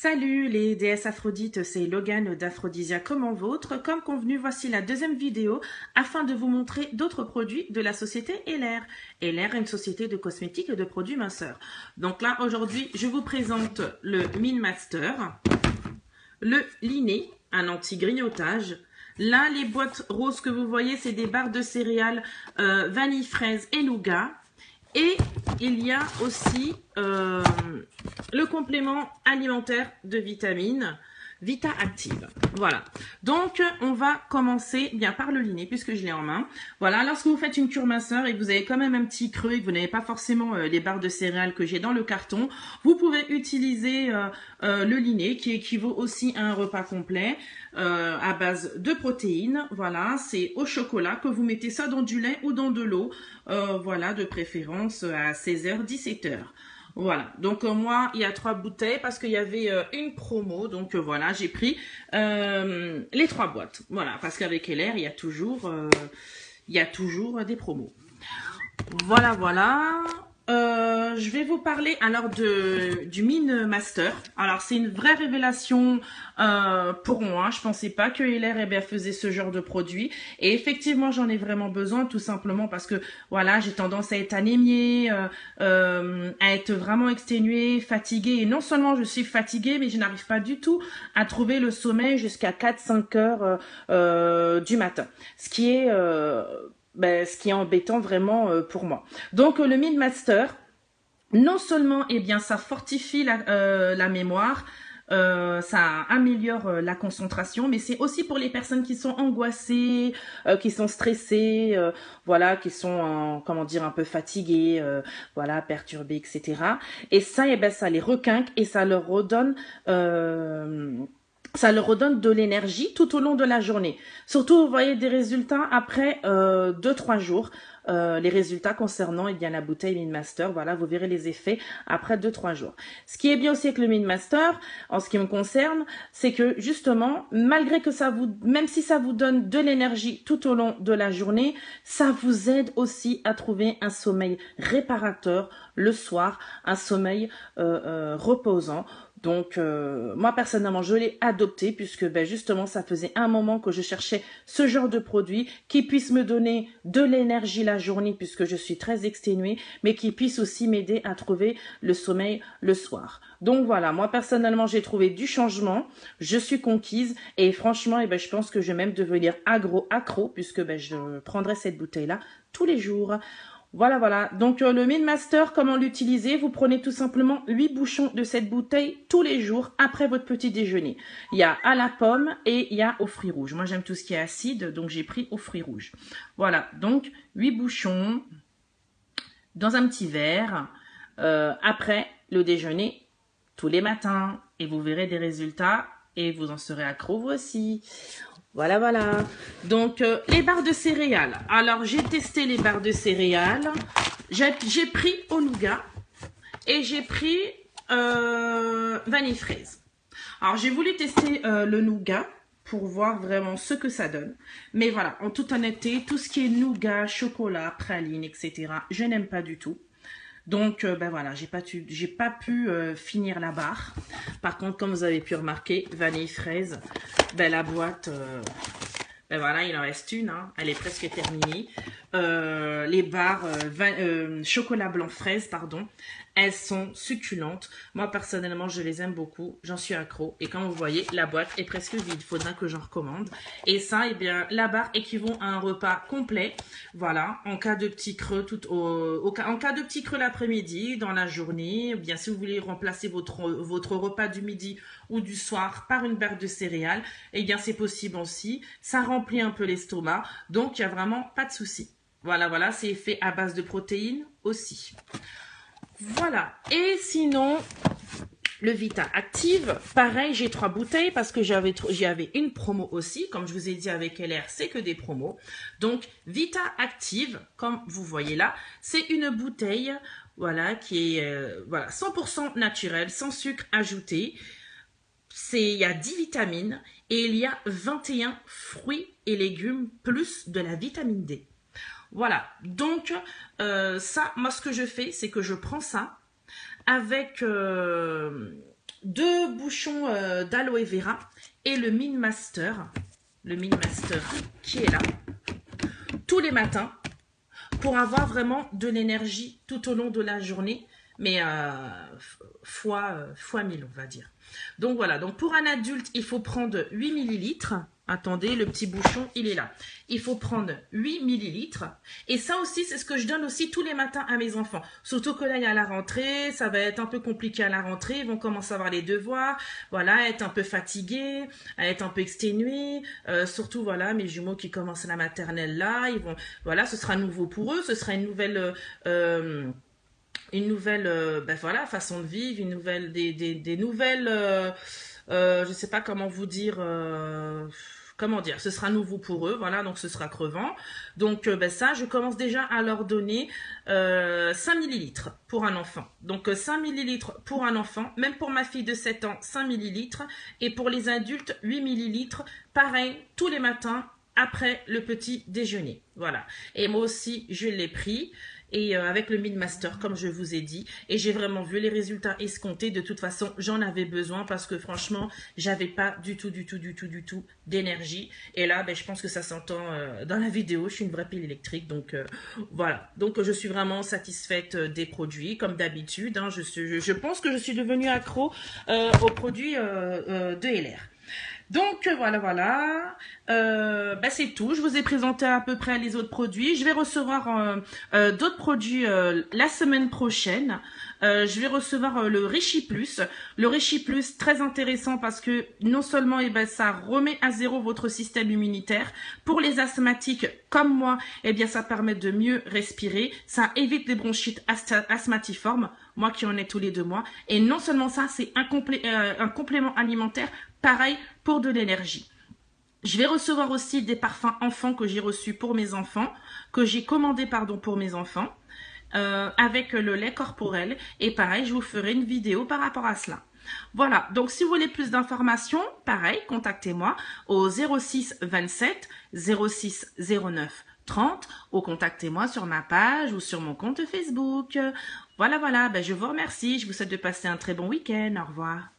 Salut les déesses Aphrodite, c'est Logan d'Aphrodisia comme en vôtre. Comme convenu, voici la deuxième vidéo afin de vous montrer d'autres produits de la société Heller. Heller est une société de cosmétiques et de produits minceurs. Donc là, aujourd'hui, je vous présente le Min Master, le Liné, un anti-grignotage. Là, les boîtes roses que vous voyez, c'est des barres de céréales vanille, fraise et nougat. Et il y a aussi le complément alimentaire de vitamines, Vita Active. Voilà. Donc, on va commencer bien par le Liné, puisque je l'ai en main. Voilà, lorsque vous faites une cure minceur et que vous avez quand même un petit creux et que vous n'avez pas forcément les barres de céréales que j'ai dans le carton, vous pouvez utiliser le Liné, qui équivaut aussi à un repas complet à base de protéines. Voilà, c'est au chocolat que vous mettez ça dans du lait ou dans de l'eau. Voilà, de préférence à 16h, 17h. Voilà, donc moi, il y a 3 bouteilles parce qu'il y avait une promo. Donc voilà, j'ai pris les 3 boîtes. Voilà, parce qu'avec Heller, il y a toujours des promos. Voilà, voilà. Je vais vous parler alors du Min Master. Alors c'est une vraie révélation pour moi. Je pensais pas que Heller faisait ce genre de produit. Et effectivement, j'en ai vraiment besoin, tout simplement parce que voilà, j'ai tendance à être anémiée, à être vraiment exténuée, fatiguée. Et non seulement je suis fatiguée, mais je n'arrive pas du tout à trouver le sommeil jusqu'à 4-5 heures du matin. Ce qui est embêtant vraiment pour moi. Donc le Min Master, non seulement ça fortifie la mémoire, ça améliore la concentration, mais c'est aussi pour les personnes qui sont angoissées, qui sont stressées, voilà, qui sont un peu fatiguées, voilà, perturbées, etc. Et ça, ça les requinque et ça leur redonne de l'énergie tout au long de la journée. Surtout, vous voyez des résultats après 2-3 jours. Les résultats concernant la bouteille Min Master, voilà, vous verrez les effets après 2-3 jours. Ce qui est bien aussi avec le Min Master, en ce qui me concerne, c'est que justement, malgré que même si ça vous donne de l'énergie tout au long de la journée, ça vous aide aussi à trouver un sommeil réparateur le soir, un sommeil reposant. Donc, moi, personnellement, je l'ai adopté puisque justement, ça faisait un moment que je cherchais ce genre de produit qui puisse me donner de l'énergie la journée puisque je suis très exténuée, mais qui puisse aussi m'aider à trouver le sommeil le soir. Donc voilà, moi, personnellement, j'ai trouvé du changement, je suis conquise et franchement, je pense que je vais même devenir accro puisque je prendrai cette bouteille-là tous les jours. Voilà, voilà. Donc, le Min Master, comment l'utiliser? Vous prenez tout simplement 8 bouchons de cette bouteille tous les jours après votre petit déjeuner. Il y a à la pomme et il y a aux fruits rouges. Moi, j'aime tout ce qui est acide, donc j'ai pris aux fruits rouges. Voilà, donc 8 bouchons dans un petit verre après le déjeuner tous les matins. Et vous verrez des résultats et vous en serez accro vous aussi. Voilà, voilà. Donc, les barres de céréales. Alors, j'ai testé les barres de céréales. J'ai pris au nougat et j'ai pris vanille fraise. Alors, j'ai voulu tester le nougat pour voir vraiment ce que ça donne. Mais voilà, en toute honnêteté, tout ce qui est nougat, chocolat, praline, etc., je n'aime pas du tout. Donc, voilà, j'ai pas pu finir la barre. Par contre, comme vous avez pu remarquer, vanille fraise, la boîte, voilà, il en reste une, hein, elle est presque terminée. Les barres chocolat blanc fraise, pardon, elles sont succulentes. Moi, personnellement, je les aime beaucoup. J'en suis accro. Et comme vous voyez, la boîte est presque vide. Il faudra que j'en recommande. Et ça, la barre équivaut à un repas complet. Voilà, en cas de petit creux, en cas de petit creux l'après-midi, dans la journée, bien si vous voulez remplacer votre repas du midi ou du soir par une barre de céréales, c'est possible aussi. Ça remplit un peu l'estomac. Donc, il n'y a vraiment pas de souci. Voilà, voilà, c'est fait à base de protéines aussi. Voilà, et sinon, le Vita Active, pareil, j'ai 3 bouteilles parce que j'avais une promo aussi. Comme je vous ai dit avec Heller, c'est que des promos. Donc, Vita Active, comme vous voyez là, c'est une bouteille, voilà, qui est 100% naturelle, sans sucre ajouté. Il y a 10 vitamines et il y a 21 fruits et légumes plus de la vitamine D. Voilà, donc ça, moi ce que je fais, c'est que je prends ça avec 2 bouchons d'aloe vera et le Min Master qui est là tous les matins pour avoir vraiment de l'énergie tout au long de la journée, mais fois 1000 on va dire. Donc voilà, donc pour un adulte, il faut prendre 8 millilitres. Attendez, le petit bouchon, il est là. Il faut prendre 8 millilitres. Et ça aussi, c'est ce que je donne aussi tous les matins à mes enfants. Surtout que là, il y a la rentrée, ça va être un peu compliqué à la rentrée. Ils vont commencer à avoir les devoirs, voilà, être un peu fatigués, être un peu exténués. Surtout, voilà, mes jumeaux qui commencent la maternelle là, ils vont, voilà, ce sera nouveau pour eux, ce sera une nouvelle... ben voilà, façon de vivre, une nouvelle, des nouvelles, je sais pas comment vous dire, comment dire, ce sera nouveau pour eux, voilà, donc ce sera crevant. Donc ben ça, je commence déjà à leur donner 5 millilitres pour un enfant. Donc 5 millilitres pour un enfant, même pour ma fille de 7 ans, 5 millilitres. Et pour les adultes, 8 millilitres, pareil, tous les matins, après le petit déjeuner. Voilà. Et moi aussi, je l'ai pris. Et avec le Min Master, comme je vous ai dit, et j'ai vraiment vu les résultats escomptés. De toute façon, j'en avais besoin parce que franchement, j'avais pas du tout d'énergie. Et là, ben, je pense que ça s'entend dans la vidéo. Je suis une vraie pile électrique, donc voilà. Donc je suis vraiment satisfaite des produits, comme d'habitude. Hein, je pense que je suis devenue accro aux produits de LR. Donc voilà, ben c'est tout. Je vous ai présenté à peu près les autres produits. Je vais recevoir d'autres produits la semaine prochaine. Je vais recevoir le Rishi Plus. Le Rishi Plus, très intéressant parce que non seulement eh ben, ça remet à zéro votre système immunitaire. Pour les asthmatiques comme moi, eh bien ça permet de mieux respirer. Ça évite les bronchites asthmatiformes, moi qui en ai tous les 2 mois. Et non seulement ça, c'est un complément alimentaire, pareil pour de l'énergie. Je vais recevoir aussi des parfums enfants que j'ai reçus pour mes enfants, que j'ai commandé pardon pour mes enfants, avec le lait corporel. Et pareil, je vous ferai une vidéo par rapport à cela. Voilà, donc si vous voulez plus d'informations, pareil, contactez-moi au 06 27 06 09 30 ou contactez-moi sur ma page ou sur mon compte Facebook. Voilà, ben je vous remercie, je vous souhaite de passer un très bon week-end, au revoir.